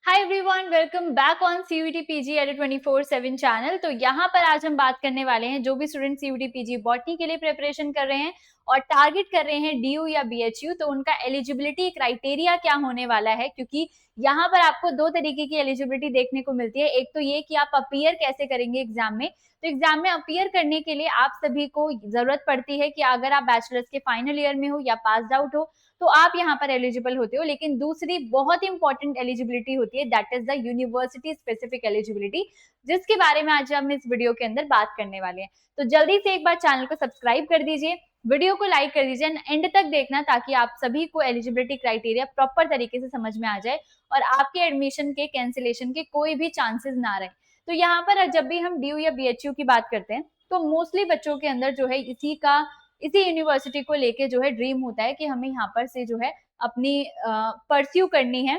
Hi everyone, welcome back on CUET PG at 24/7 channel. तो यहाँ पर आज हम बात करने वाले हैं जो भी स्टूडेंट सीयूईटी पीजी बॉटनी के लिए प्रिपरेशन कर रहे हैं और टारगेट कर रहे हैं डीयू या बीएचयू, तो उनका एलिजिबिलिटी क्राइटेरिया क्या होने वाला है। क्योंकि यहाँ पर आपको दो तरीके की एलिजिबिलिटी देखने को मिलती है। एक तो ये कि आप अपीयर कैसे करेंगे एग्जाम में। तो एग्जाम में अपीयर करने के लिए आप सभी को जरूरत पड़ती है कि अगर आप बैचलर्स के फाइनल ईयर में हो या पास आउट हो तो आप यहाँ पर एलिजिबल होते हो। लेकिन दूसरी बहुत इंपॉर्टेंट एलिजिबिलिटी होती है, that is the university specific eligibility, जिसके बारे में आज हम इस वीडियो के अंदर बात करने वाले हैं। तो जल्दी से एक बार चैनल को सब्सक्राइब कर दीजिए, वीडियो को लाइक कर दीजिए, एंड तक देखना ताकि आप सभी को एलिजिबिलिटी क्राइटेरिया प्रॉपर तरीके से समझ में आ जाए और आपके एडमिशन के कैंसिलेशन के कोई भी चांसेस ना रहे। तो यहाँ पर जब भी हम ड्यू या बीएचयू की बात करते हैं तो मोस्टली बच्चों के अंदर जो है इसी यूनिवर्सिटी को लेके जो है ड्रीम होता है कि हमें यहाँ पर से जो है अपनी परस्यू करनी है।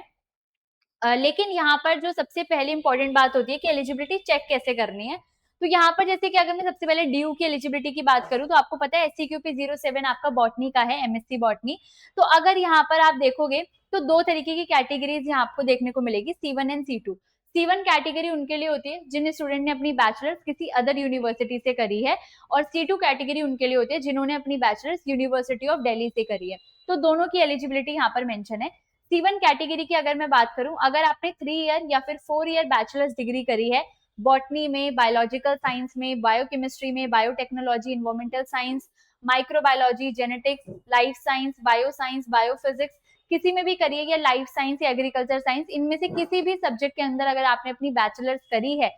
लेकिन यहाँ पर जो सबसे पहले इंपॉर्टेंट बात होती है कि एलिजिबिलिटी चेक कैसे करनी है। तो यहाँ पर जैसे कि अगर मैं सबसे पहले ड्यू की एलिजिबिलिटी की बात करूँ तो आपको पता है SCQP 07 आपका बॉटनी का है, एमएससी बॉटनी। तो अगर यहाँ पर आप देखोगे तो दो तरीके की कैटेगरीज यहाँ आपको देखने को मिलेगी, C1 and C2। C1 category उनके लिए होती है जिन स्टूडेंट ने अपनी बैचलर्स किसी अदर यूनिवर्सिटी से करी है, और C2 कैटेगरी उनके लिए होती है जिन्होंने अपनी बैचलर्स यूनिवर्सिटी ऑफ दिल्ली से करी है। तो दोनों की एलिजिबिलिटी यहाँ पर मेंशन है। C1 कैटेगरी की अगर मैं बात करूं, अगर आपने 3 ईयर या फिर 4 ईयर बैचलर्स डिग्री करी है बॉटनी में, बायोलॉजिकल साइंस में, बायोकेमिस्ट्री में, biotechnology, environmental science, microbiology, genetics, life science, bio science, biophysics, किसी में भी करिए, या लाइफ साइंस या एग्रीकल्चर साइंस, इनमें से किसी भी सब्जेक्ट के अंदर अगर आपने अपनी बैचलर्स करी है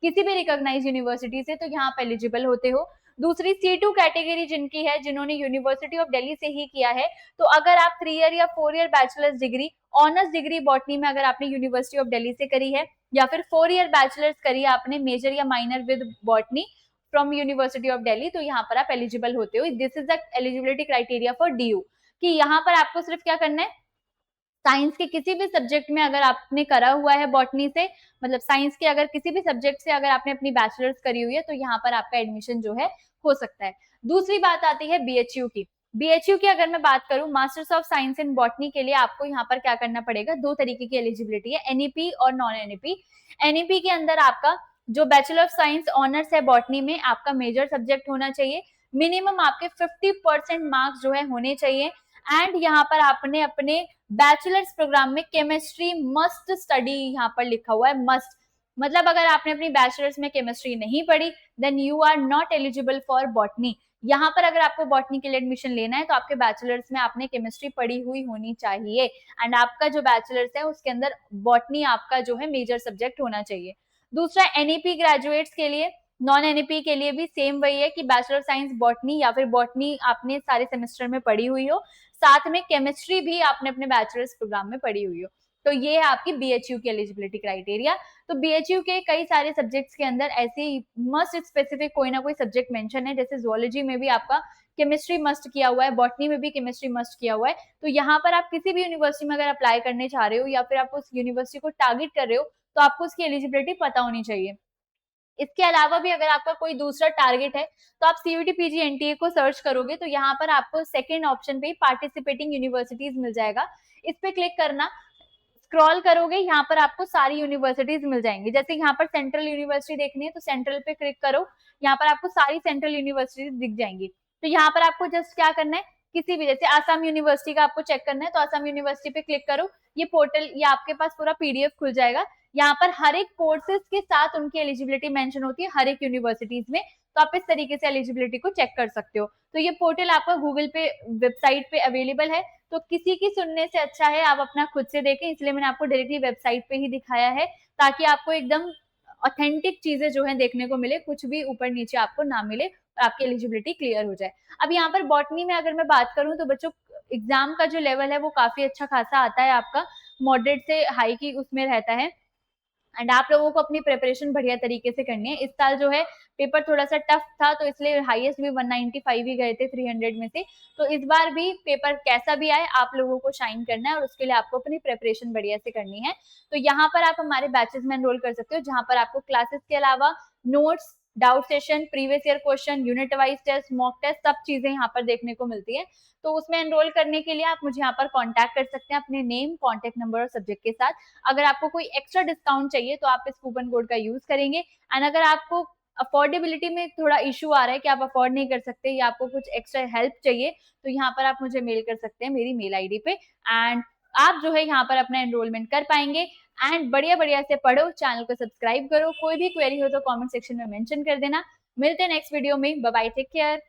किसी भी रिकॉग्नाइज यूनिवर्सिटी से, तो यहाँ आप एलिजिबल होते हो। दूसरी C2 कैटेगरी जिनकी है, जिन्होंने यूनिवर्सिटी ऑफ दिल्ली से ही किया है, तो अगर आप 3 ईयर या 4 year bachelors degree, honours degree botany में अगर आपने यूनिवर्सिटी ऑफ दिल्ली से करी है, या फिर 4 ईयर बैचलर्स करी है आपने मेजर या minor with botany from university of Delhi, तो यहाँ पर आप एलिजिबल होते हो। This is the eligibility criteria for DU, कि यहाँ पर आपको सिर्फ क्या करना है, साइंस के किसी भी सब्जेक्ट में अगर आपने करा हुआ है बॉटनी से, मतलब साइंस के अगर किसी भी सब्जेक्ट से अगर आपने अपनी बैचलर्स करी हुई है, तो यहाँ पर आपका एडमिशन जो है हो सकता है। दूसरी बात आती है बीएचयू की। बीएचयू की अगर मैं बात करूं, masters of science in botany के लिए आपको यहाँ पर क्या करना पड़ेगा, दो तरीके की एलिजिबिलिटी है, एनईपी और नॉन एनईपी। एनईपी के अंदर आपका जो बैचलर ऑफ साइंस ऑनर्स है बॉटनी में, आपका मेजर सब्जेक्ट होना चाहिए, मिनिमम आपके 50% मार्क्स जो है होने चाहिए, एंड यहाँ पर आपने अपने बैचलर्स प्रोग्राम में केमिस्ट्री मस्ट स्टडी, यहाँ पर लिखा हुआ है मस्ट, मतलब अगर आपने अपनी बैचलर्स में केमिस्ट्री नहीं पढ़ी then you are not eligible for botany. यहाँ पर अगर आपको बॉटनी के लिए एडमिशन लेना है तो आपके बैचलर्स में आपने केमिस्ट्री पढ़ी हुई होनी चाहिए, एंड आपका जो बैचलर्स है उसके अंदर बॉटनी आपका जो है मेजर सब्जेक्ट होना चाहिए। दूसरा एनईपी ग्रेजुएट्स के लिए, नॉन एनईपी के लिए भी सेम वही है कि बैचलर ऑफ साइंस बॉटनी या फिर बॉटनी आपने सारे सेमेस्टर में पढ़ी हुई हो, साथ में केमिस्ट्री भी आपने अपने बैचलर्स प्रोग्राम में पढ़ी हुई हो। तो ये है आपकी बीएचयू की एलिजिबिलिटी क्राइटेरिया। तो बीएचयू के कई सारे सब्जेक्ट्स के अंदर ऐसे मस्ट स्पेसिफिक कोई ना कोई सब्जेक्ट मेंशन है, जैसे जुओलॉजी में भी आपका केमिस्ट्री मस्ट किया हुआ है, बॉटनी में भी केमिस्ट्री मस्ट किया हुआ है। तो यहाँ पर आप किसी भी यूनिवर्सिटी में अगर अप्लाई करने चाह रहे हो या फिर आप उस यूनिवर्सिटी को टारगेट कर रहे हो, तो आपको उसकी एलिजिबिलिटी पता होनी चाहिए। इसके अलावा भी अगर आपका कोई दूसरा टारगेट है तो आप सीयूईटी पीजी एनटीए को सर्च करोगे तो यहाँ पर आपको सेकंड ऑप्शन पे पार्टिसिपेटिंग यूनिवर्सिटीज मिल जाएगा। इस पे क्लिक करना, स्क्रॉल करोगे, यहाँ पर आपको सारी यूनिवर्सिटीज मिल जाएंगी। जैसे यहाँ पर सेंट्रल यूनिवर्सिटी देखनी है तो सेंट्रल पे क्लिक करो, यहाँ पर आपको सारी सेंट्रल यूनिवर्सिटीज दिख जाएंगी। तो यहाँ पर आपको जस्ट क्या करना है, किसी भी, जैसे आसाम यूनिवर्सिटी का आपको चेक करना है तो आसाम यूनिवर्सिटी पे क्लिक करो, ये पोर्टल, ये आपके पास पूरा पीडीएफ खुल जाएगा। यहाँ पर हर एक कोर्सेज के साथ उनकी एलिजिबिलिटी मेंशन होती है हर एक यूनिवर्सिटीज में, तो आप इस तरीके से एलिजिबिलिटी को चेक कर सकते हो। तो ये पोर्टल आपका गूगल पे वेबसाइट पे अवेलेबल है, तो किसी की सुनने से अच्छा है आप अपना खुद से देखें, इसलिए मैंने आपको डायरेक्टली वेबसाइट पे ही दिखाया है ताकि आपको एकदम ऑथेंटिक चीजें जो है देखने को मिले, कुछ भी ऊपर नीचे आपको ना मिले और आपकी एलिजिबिलिटी क्लियर हो जाए। अब यहाँ पर बॉटनी में अगर मैं बात करूं तो बच्चों एग्जाम का जो लेवल है वो काफी अच्छा खासा आता है, आपका मॉडरेट से हाई की उसमें रहता है, एंड आप लोगों को अपनी प्रिपरेशन बढ़िया तरीके से करनी है। इस साल जो है पेपर थोड़ा सा टफ था तो इसलिए हाईएस्ट भी 195 ही गए थे 300 में से। तो इस बार भी पेपर कैसा भी आए आप लोगों को शाइन करना है और उसके लिए आपको अपनी प्रिपरेशन बढ़िया से करनी है। तो यहाँ पर आप हमारे बैचेस में एनरोल कर सकते हो, जहाँ पर आपको क्लासेस के अलावा notes, doubt session, previous year question, unit wise test, mock test, सब चीजें यहाँ पर देखने को मिलती है। तो उसमें एनरोल करने के लिए आप मुझे यहाँ पर कांटेक्ट कर सकते हैं अपने नेम, कांटेक्ट नंबर और सब्जेक्ट के साथ। अगर आपको कोई एक्स्ट्रा डिस्काउंट चाहिए तो आप इस कूपन कोड का यूज करेंगे। एंड अगर आपको अफोर्डेबिलिटी में थोड़ा इशू आ रहा है कि आप अफोर्ड नहीं कर सकते या आपको कुछ एक्स्ट्रा हेल्प चाहिए, तो यहाँ पर आप मुझे मेल कर सकते हैं मेरी मेल आईडी पे, एंड आप जो है यहाँ पर अपना एनरोलमेंट कर पाएंगे। एंड बढ़िया-बढ़िया से पढ़ो, चैनल को सब्सक्राइब करो, कोई भी क्वेरी हो तो कमेंट सेक्शन में मेंशन कर देना। मिलते हैं नेक्स्ट वीडियो में, बाय बाय, टेक केयर।